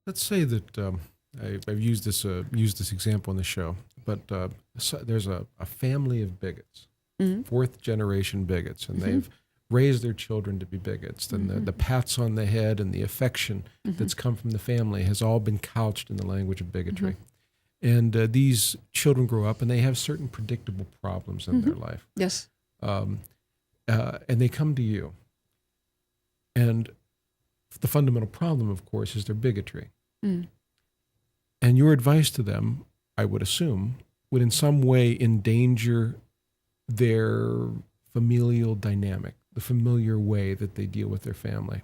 Let's say that I've used this example in the show, but there's a family of bigots, Mm-hmm. fourth generation bigots, and Mm-hmm. they've raised their children to be bigots. And Mm-hmm. the pats on the head and the affection that's come from the family has all been couched in the language of bigotry. And these children grow up and they have certain predictable problems in their life. Yes. And they come to you. And the fundamental problem, of course, is their bigotry. Mm. And your advice to them, I would assume, would in some way endanger their familial dynamic, the familiar way that they deal with their family.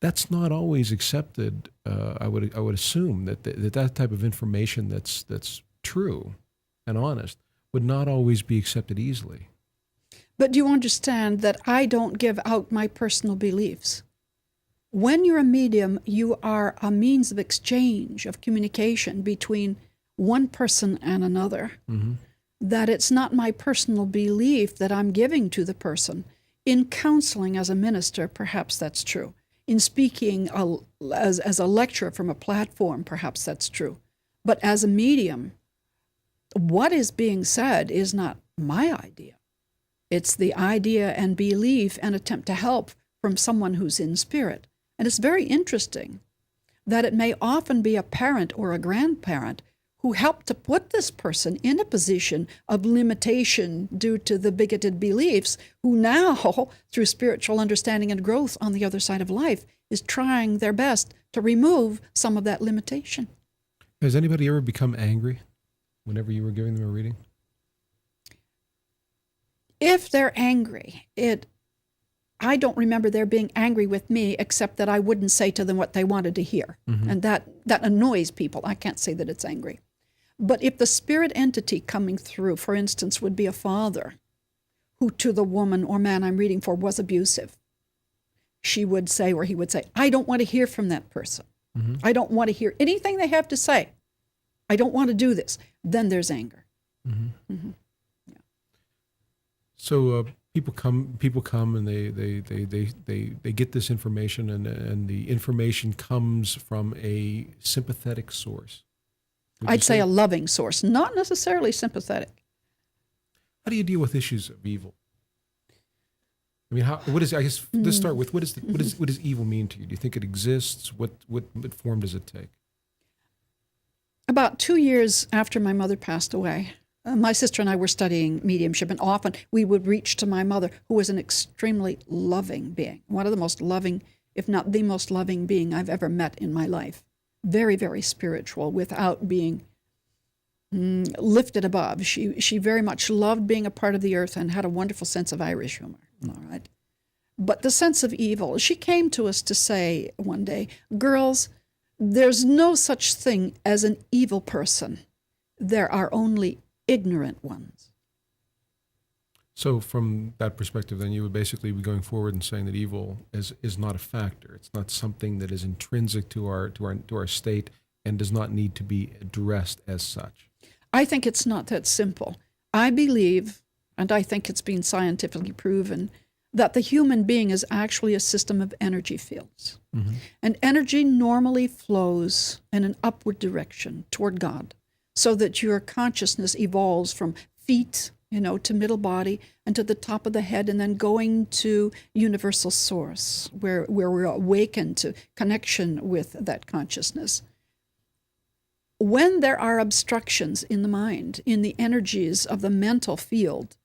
That's not always accepted. I would assume that type of information that's true and honest would not always be accepted easily. But do you understand that I don't give out my personal beliefs? When you're a medium, you are a means of exchange, of communication between one person and another. Mm-hmm. That it's not my personal belief that I'm giving to the person. In counseling as a minister, perhaps that's true. In speaking as a lecturer from a platform, perhaps that's true. But as a medium, what is being said is not my idea. It's the idea and belief and attempt to help from someone who's in spirit. And it's very interesting that it may often be a parent or a grandparent who helped to put this person in a position of limitation due to the bigoted beliefs, who now, through spiritual understanding and growth on the other side of life, is trying their best to remove some of that limitation. Has anybody ever become angry whenever you were giving them a reading? If they're angry, I don't remember their being angry with me, except that I wouldn't say to them what they wanted to hear. Mm-hmm. And that annoys people. I can't say that it's angry. But if the spirit entity coming through, for instance, would be a father who to the woman or man I'm reading for was abusive, she would say, or he would say, I don't want to hear from that person. Mm-hmm. I don't want to hear anything they have to say. I don't want to do this. Then there's anger. Mm-hmm. Mm-hmm. So people come and they get this information, and the information comes from a sympathetic source. I'd say a loving source, not necessarily sympathetic. How do you deal with issues of evil? I mean, let's start with what does evil mean to you? Do you think it exists? What form does it take? About 2 years after my mother passed away, my sister and I were studying mediumship, and often we would reach to my mother, who was an extremely loving being, one of the most loving, if not the most loving being I've ever met in my life. Very, very spiritual, without being lifted above. She very much loved being a part of the earth and had a wonderful sense of Irish humor. All right. But the sense of evil, she came to us to say one day, girls, there's no such thing as an evil person. There are only ignorant ones. So from that perspective, then you would basically be going forward and saying that evil is not a factor. It's not something that is intrinsic to our state and does not need to be addressed as such. I think it's not that simple. I believe, and I think it's been scientifically proven, that the human being is actually a system of energy fields. Mm-hmm. And energy normally flows in an upward direction toward God, so that your consciousness evolves from feet, to middle body and to the top of the head, and then going to universal source, where we're awakened to connection with that consciousness. When there are obstructions in the mind, in the energies of the mental field,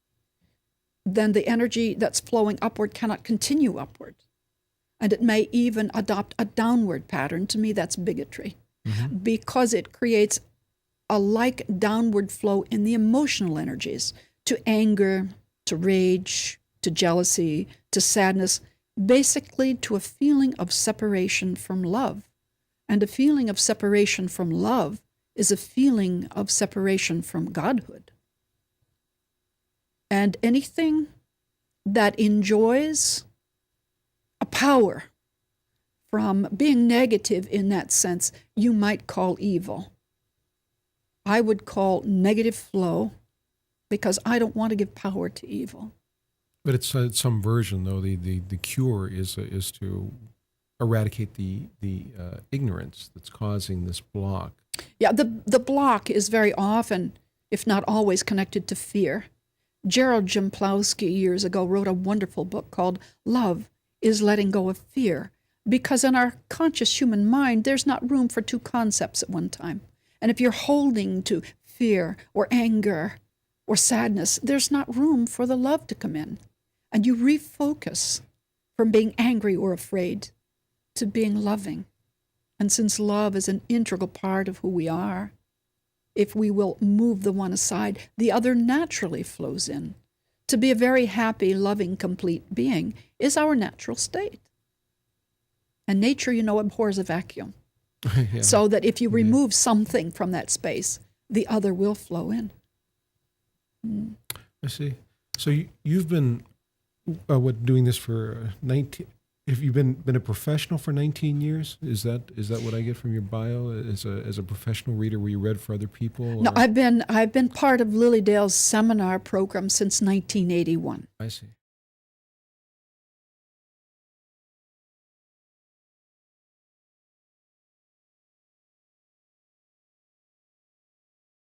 then the energy that's flowing upward cannot continue upward. And it may even adopt a downward pattern. To me, that's bigotry, Mm-hmm. because it creates a like downward flow in the emotional energies, to anger, to rage, to jealousy, to sadness, basically to a feeling of separation from love. And a feeling of separation from love is a feeling of separation from Godhood. And anything that enjoys a power from being negative in that sense, you might call evil. I would call negative flow, because I don't want to give power to evil. But it's some version, though. The cure is to eradicate the ignorance that's causing this block. Yeah, the block is very often, if not always, connected to fear. Gerald Jemplowski years ago wrote a wonderful book called Love is Letting Go of Fear, because in our conscious human mind, there's not room for two concepts at one time. And if you're holding to fear or anger or sadness, there's not room for the love to come in. And you refocus from being angry or afraid to being loving. And since love is an integral part of who we are, if we will move the one aside, the other naturally flows in. To be a very happy, loving, complete being is our natural state. And nature, abhors a vacuum. Yeah. So that if you remove something from that space, the other will flow in. I see. So you've been doing this for 19. Have you been a professional for 19 years? Is that what I get from your bio as a professional reader, where you read for other people? Or? No, I've been part of Lily Dale's seminar program since 1981. I see.